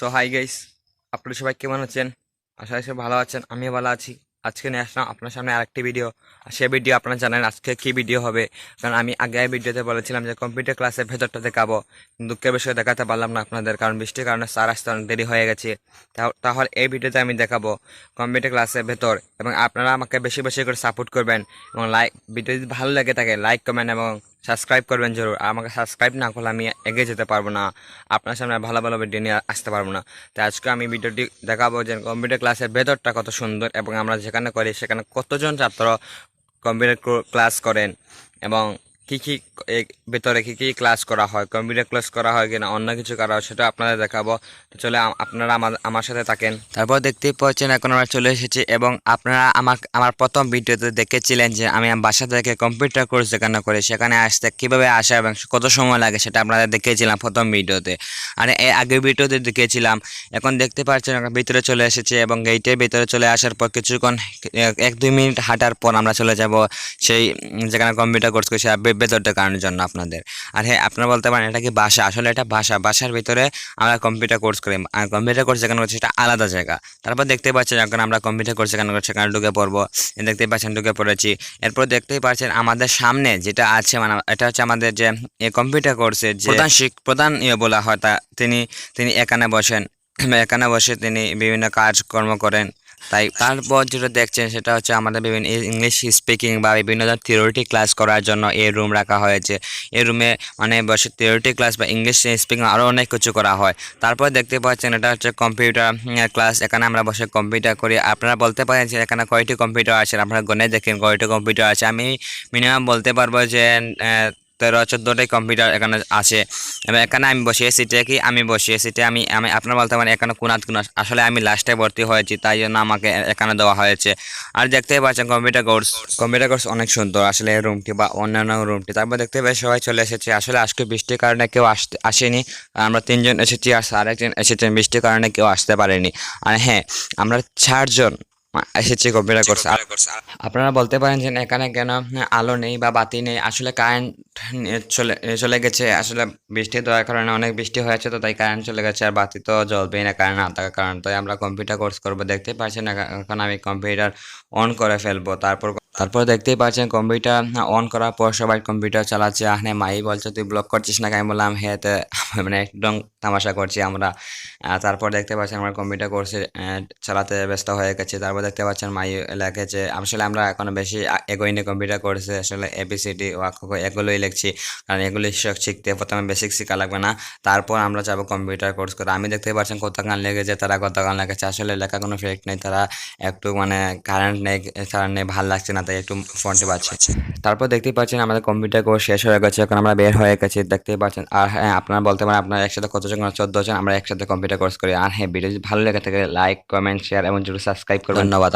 So hi guys, আপনারা সবাই কেমন আছেন? আশা করি সবাই ভালো আছেন, আমিও ভালো আছি। আজকে নিয়ে আসলাম আপনার সামনে আরেকটি ভিডিও। আর সেই ভিডিও আপনারা জানেন আজকে কি ভিডিও হবে, কারণ আমি আগের ভিডিওতে বলেছিলাম যে কম্পিউটার ক্লাসের ভেতরটা দেখাবো। দুঃখের বিষয়ে দেখাতে পারলাম না আপনাদের, কারণ বৃষ্টির কারণে স্যার আসতে অনেক দেরি হয়ে গেছে। তাহলে এই ভিডিওতে আমি দেখাবো কম্পিউটার ক্লাসের ভেতর, এবং আপনারা আমাকে বেশি বেশি করে সাপোর্ট করবেন এবং ভিডিও যদি ভালো লেগে থাকে লাইক কমেন্ট এবং সাবস্ক্রাইব করবেন জরুর। আর আমাকে সাবস্ক্রাইব না করলে আমি এগিয়ে যেতে পারবো না, আপনার সামনে ভালো ভালো ভিডিও নিয়ে আসতে পারবো না। তাই আজকে আমি ভিডিওটি দেখাবো যে কম্পিউটার ক্লাসের ভেতরটা কত সুন্দর, এবং আমরা যেখানে করি সেখানে কতজন ছাত্র কম্পিউটার ক্লাস করেন, এবং কি কি ভেতরে কি কি ক্লাস করা হয়, কম্পিউটার ক্লাস করা হয় কিনা অন্য কিছু করা হয়, সেটা আপনাদের দেখাবো। তো চলে আপনারা আমার সাথে থাকেন। তারপর দেখতেই পাচ্ছেন এখন আমরা চলে এসেছি, এবং আপনারা আমার প্রথম ভিডিওতে দেখেছিলেন যে আমি আমার বাসা থেকে কম্পিউটার কোর্স যেখানে করি সেখানে আসতে কীভাবে আসা এবং কত সময় লাগে সেটা আপনাদের দেখিয়েছিলাম প্রথম ভিডিওতে। আর এর আগের ভিডিওতে দেখিয়েছিলাম। এখন দেখতে পাচ্ছেন আমরা ভিতরে চলে এসেছি, এবং গেটের ভিতরে চলে আসার পর কিছুক্ষণ 1-2 মিনিট হাঁটার পর আমরা চলে যাব সেই যেখানে কম্পিউটার কোর্স করছি ভেতরটা কারণের জন্য আপনাদের। আর হ্যাঁ, আপনারা বলতে পারেন এটা কি বাসা, আসলে এটা বাসার ভিতরে আমরা কম্পিউটার কোর্স করি। আর কম্পিউটার কোর্স যেখানে করছি সেটা আলাদা জায়গা। তারপর দেখতে পাচ্ছেন এখন আমরা কম্পিউটার কোর্স যেখানে করছি সেখানে ঢুকে পড়বো। দেখতেই পাচ্ছেন ঢুকে পড়েছি। এরপর দেখতেই পাচ্ছেন আমাদের সামনে যেটা আছে, মানে এটা হচ্ছে আমাদের যে কম্পিউটার কোর্সের যে প্রধান বলা হয়, তিনি এখানে বসেন। এখানে বসে তিনি বিভিন্ন কাজকর্ম করেন। তাই তারপর যেটা দেখছেন সেটা হচ্ছে আমাদের বিভিন্ন ইংলিশ স্পিকিং বা বিভিন্ন ধরনের থিওরিটি ক্লাস করার জন্য এই রুম রাখা হয়েছে। এই রুমে মানে বসে থিওরিটি ক্লাস বা ইংলিশ স্পিকিং আরও অনেক কিছু করা হয়। তারপর দেখতে পাচ্ছেন এটা হচ্ছে কম্পিউটার ক্লাস। এখানে আমরা বসে কম্পিউটার করি। আপনারা বলতে পারেন যে এখানে কয়টি কম্পিউটার আছে, আপনারা গণে দেখেন কয়টি কম্পিউটার আছে। আমি মিনিমাম বলতে পারবো যে 13-14টি কম্পিউটার এখানে আছে। এবং এখানে আমি বসিয়ে সিটে কি আমি বসিয়ে সিটে আমি আমি আপনারা বলতে পারেন এখানে কোনাত আসলে আমি লাস্টে ভর্তি হয়েছি, তাই জন্য আমাকে এখানে দেওয়া হয়েছে। আর দেখতেই পাচ্ছেন কম্পিউটার কোর্স অনেক সুন্দর আসলে এই রুমটি বা অন্যান্য রুমটি। তারপর দেখতে পাই সবাই চলে এসেছে। আসলে আজকে বৃষ্টির কারণে কেউ আসেনি। আমরা 3জন এসেছি আর আরেকজন এসেছেন, বৃষ্টির কারণে কেউ আসতে পারেনি। আর হ্যাঁ, আমরা 4জন এসেছি কম্পিউটার কোর্স। আপনারা বলতে পারেন যে এখানে কেন আলো নেই বা বাতি নেই, আসলে কারেন্ট চলে চলে গেছে। আসলে বৃষ্টি দেওয়ার কারণে অনেক বৃষ্টি হয়েছে, তো তাই কারেন্ট চলে গেছে, আর বাতি তো জ্বলবেই না কারেন্ট না থাকার কারণে। তাই আমরা কম্পিউটার কোর্স করবো। দেখতে পাচ্ছেন এখন আমি কম্পিউটার অন করে ফেলবো। তারপর দেখতেই পাচ্ছেন কম্পিউটার অন করার পর সবাই কম্পিউটার চালাচ্ছে। হ্যাঁ, মাই বলছে তুই ব্লক করছিস না, আমি বললাম হ্যাঁ, মানে একদম তামাশা করছি আমরা। তারপর দেখতে পাচ্ছেন আমরা কম্পিউটার কোর্সে চালাতে ব্যস্ত হয়ে গেছে। তারপর দেখতে পাচ্ছেন মাই লেখেছে। আসলে আমরা এখনো বেশি এগোইনি কম্পিউটার কোর্সে, আসলে ABCD ওয়াক্য এগুলোই লিখছি, কারণ এগুলি শিখতে প্রথমে বেসিক শেখা লাগবে না। তারপর আমরা যাবো কম্পিউটার কোর্স করে। আমি দেখতে পাচ্ছেন কত গান লেগেছে, তারা কত গান লেগেছে। আসলে লেখা কোনো ফেক্ট নেই, তারা একটু মানে কারেন্ট নেই ভাল লাগছে না, তাই একটু ফোনটি বাজছে। তারপর দেখতেই পাচ্ছেন আমাদের কম্পিউটার কোর্স শেষ হয়ে গেছে, এখন আমরা বের হয়ে গেছি দেখতেই পাচ্ছেন। আর হ্যাঁ, আপনারা বলতে পারেন আপনারা একসাথে কতজন, 14 জন আমরা একসাথে কম্পিউটার কোর্স করি। আর হ্যাঁ, ভিডিও যদি ভালো লেগে থাকে লাইক কমেন্ট শেয়ার এবং সাবস্ক্রাইব করবেন। ধন্যবাদ।